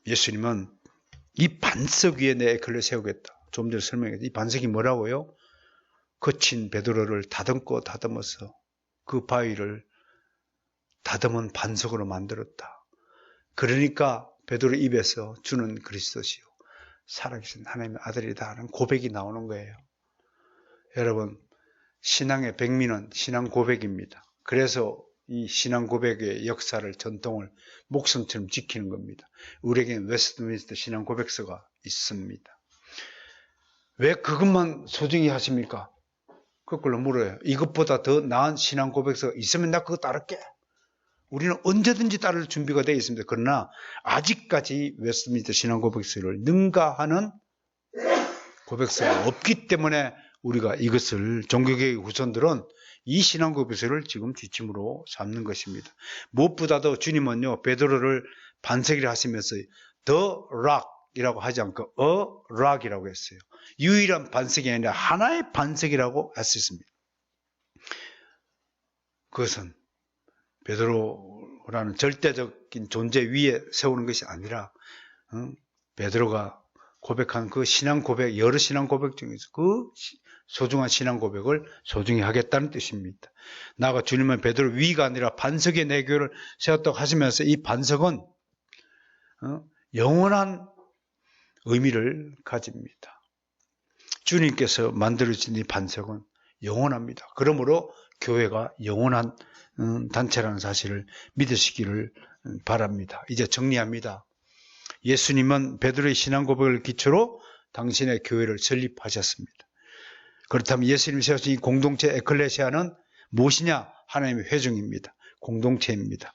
예수님은 이 반석 위에 내 에클레 세우겠다. 좀 전에 설명했죠. 이 반석이 뭐라고요? 거친 베드로를 다듬어서 그 바위를 다듬은 반석으로 만들었다. 그러니까 베드로 입에서 주는 그리스도시요 살아계신 하나님의 아들이다 하는 고백이 나오는 거예요. 여러분, 신앙의 백미는 신앙 고백입니다. 그래서 이 신앙 고백의 역사를, 전통을 목숨처럼 지키는 겁니다. 우리에게는 웨스트민스터 신앙 고백서가 있습니다. 왜 그것만 소중히 하십니까? 그걸로 물어요. 이것보다 더 나은 신앙 고백서가 있으면 나 그거 따를게. 우리는 언제든지 따를 준비가 되어 있습니다. 그러나 아직까지 웨스트민스터 신앙 고백서를 능가하는 고백서가 없기 때문에 우리가 이것을 종교개혁의 후손들은 이 신앙 고백서를 지금 지침으로 삼는 것입니다. 무엇보다도 주님은요, 베드로를 반석이라 하시면서 The Rock이라고 하지 않고 A Rock이라고 했어요. 유일한 반석이 아니라 하나의 반석이라고 할 수 있습니다. 그것은 베드로라는 절대적인 존재 위에 세우는 것이 아니라 베드로가 고백한 그 신앙 고백, 여러 신앙 고백 중에서 그 소중한 신앙 고백을 소중히 하겠다는 뜻입니다. 나가 주님은 베드로 위가 아니라 반석의 내 교회를 세웠다고 하시면서 이 반석은 영원한 의미를 가집니다. 주님께서 만들어진 이 반석은 영원합니다. 그러므로 교회가 영원한 단체라는 사실을 믿으시기를 바랍니다. 이제 정리합니다. 예수님은 베드로의 신앙 고백을 기초로 당신의 교회를 설립하셨습니다. 그렇다면 예수님이 세우신 이 공동체 에클레시아는 무엇이냐? 하나님의 회중입니다. 공동체입니다.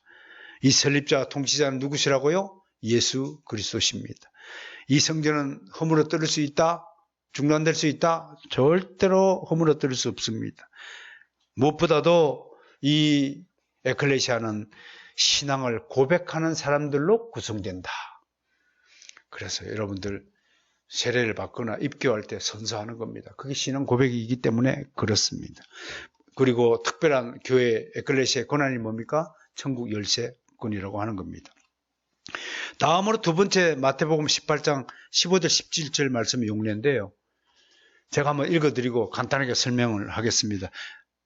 이 설립자, 통치자는 누구시라고요? 예수 그리스도십니다. 이 성전은 허물어뜨릴 수 있다? 중단될 수 있다? 절대로 허물어뜨릴 수 없습니다. 무엇보다도 이 에클레시아는 신앙을 고백하는 사람들로 구성된다. 그래서 여러분들 세례를 받거나 입교할 때 선서하는 겁니다. 그게 신앙 고백이기 때문에 그렇습니다. 그리고 특별한 교회 에클레시아의 권한이 뭡니까? 천국 열쇠권이라고 하는 겁니다. 다음으로 두 번째 마태복음 18장 15절 17절 말씀이 용례인데요. 제가 한번 읽어드리고 간단하게 설명을 하겠습니다.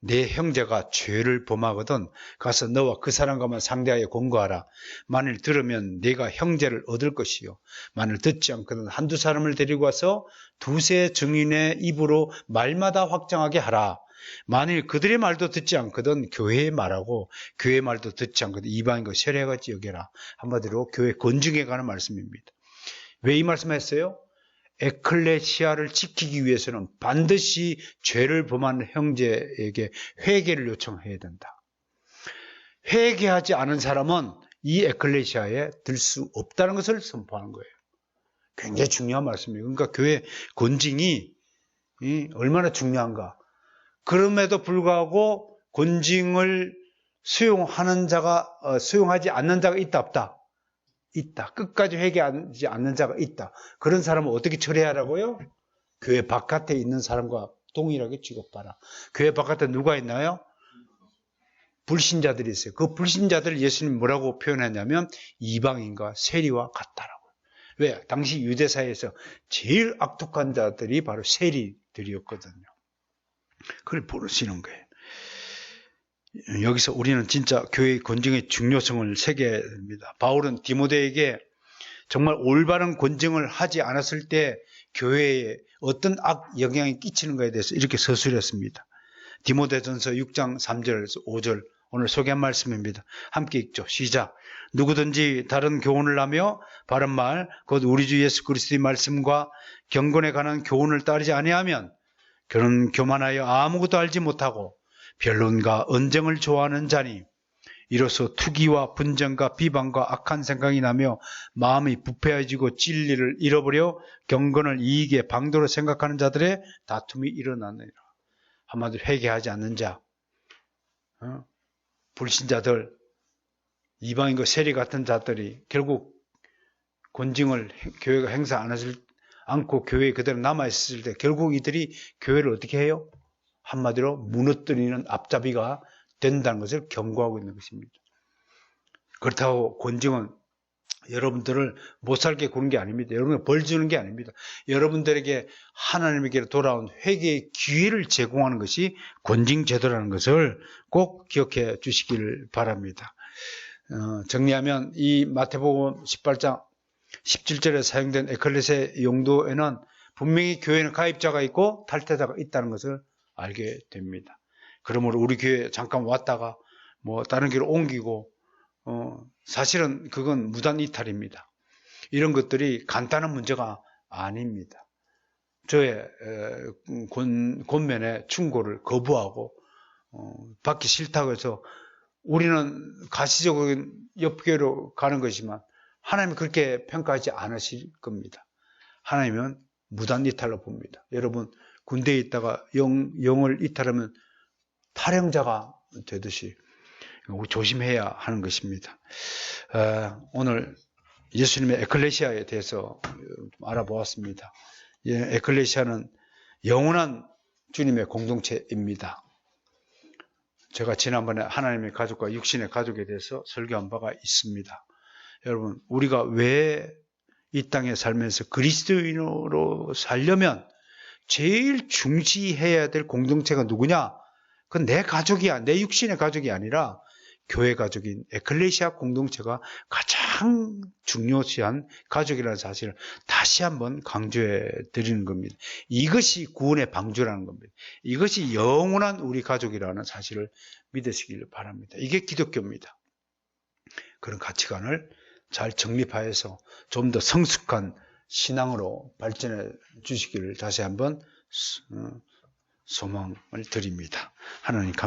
내 형제가 죄를 범하거든 가서 너와 그 사람과만 상대하여 공고하라. 만일 들으면 네가 형제를 얻을 것이요. 만일 듣지 않거든 한두 사람을 데리고 와서 두세 증인의 입으로 말마다 확정하게 하라. 만일 그들의 말도 듣지 않거든 교회의 말하고 교회의 말도 듣지 않거든 이방인과 세례같이 여겨라. 한마디로 교회 건증에 관한 말씀입니다. 왜 이 말씀했어요? 에클레시아를 지키기 위해서는 반드시 죄를 범한 형제에게 회개를 요청해야 된다. 회개하지 않은 사람은 이 에클레시아에 들 수 없다는 것을 선포하는 거예요. 굉장히 중요한 말씀이에요. 그러니까 교회 권징이 얼마나 중요한가. 그럼에도 불구하고 권징을 수용하지 않는 자가 있다 없다? 있다. 끝까지 회개하지 않는 자가 있다. 그런 사람은 어떻게 처리하라고요? 교회 바깥에 있는 사람과 동일하게 취급하라. 교회 바깥에 누가 있나요? 불신자들이 있어요. 그 불신자들을 예수님이 뭐라고 표현하냐면 이방인과 세리와 같다라고요. 왜? 당시 유대사회에서 제일 악독한 자들이 바로 세리들이었거든요. 그걸 부르시는 거예요. 여기서 우리는 진짜 교회의 권증의 중요성을 새겨야 됩니다. 바울은 디모데에게 정말 올바른 권증을 하지 않았을 때 교회에 어떤 악 영향이 끼치는가에 대해서 이렇게 서술했습니다. 디모데전서 6장 3절에서 5절 오늘 소개한 말씀입니다. 함께 읽죠. 시작. 누구든지 다른 교훈을 하며 바른 말 곧 우리 주 예수 그리스도의 말씀과 경건에 관한 교훈을 따르지 아니하면 그는 교만하여 아무것도 알지 못하고 변론과 언쟁을 좋아하는 자니 이로써 투기와 분쟁과 비방과 악한 생각이 나며 마음이 부패해지고 진리를 잃어버려 경건을 이익의 방도로 생각하는 자들의 다툼이 일어나느니라. 한마디로 회개하지 않는 자, 불신자들, 이방인과 세리 같은 자들이 결국 권징을 교회가 행사 안 하실 않고 교회에 그대로 남아있을 때 결국 이들이 교회를 어떻게 해요? 한마디로 무너뜨리는 앞잡이가 된다는 것을 경고하고 있는 것입니다. 그렇다고 권징은 여러분들을 못 살게 구는 게 아닙니다. 여러분을 벌 주는 게 아닙니다. 여러분들에게 하나님에게 돌아온 회개의 기회를 제공하는 것이 권징 제도라는 것을 꼭 기억해 주시길 바랍니다. 정리하면 이 마태복음 18장 17절에 사용된 에클레시아 용도에는 분명히 교회는 가입자가 있고 탈퇴자가 있다는 것을 알게 됩니다. 그러므로 우리 교회에 잠깐 왔다가 뭐 다른 교회로 옮기고 사실은 그건 무단 이탈입니다. 이런 것들이 간단한 문제가 아닙니다. 저의 권면에 충고를 거부하고 받기 싫다고 해서 우리는 가시적인 옆교회로 가는 것이지만 하나님은 그렇게 평가하지 않으실 겁니다. 하나님은 무단 이탈로 봅니다. 여러분 군대에 있다가 영을 이탈하면 탈영자가 되듯이 조심해야 하는 것입니다. 오늘 예수님의 에클레시아에 대해서 좀 알아보았습니다. 에클레시아는 영원한 주님의 공동체입니다. 제가 지난번에 하나님의 가족과 육신의 가족에 대해서 설교한 바가 있습니다. 여러분 우리가 왜 이 땅에 살면서 그리스도인으로 살려면 제일 중시해야 될 공동체가 누구냐? 그건 내 가족이야. 내 육신의 가족이 아니라 교회 가족인 에클레시아 공동체가 가장 중요시한 가족이라는 사실을 다시 한번 강조해 드리는 겁니다. 이것이 구원의 방주라는 겁니다. 이것이 영원한 우리 가족이라는 사실을 믿으시길 바랍니다. 이게 기독교입니다. 그런 가치관을 잘 정립하여서 좀 더 성숙한 신앙으로 발전해 주시기를 다시 한번 소망을 드립니다. 하나님 감사합니다.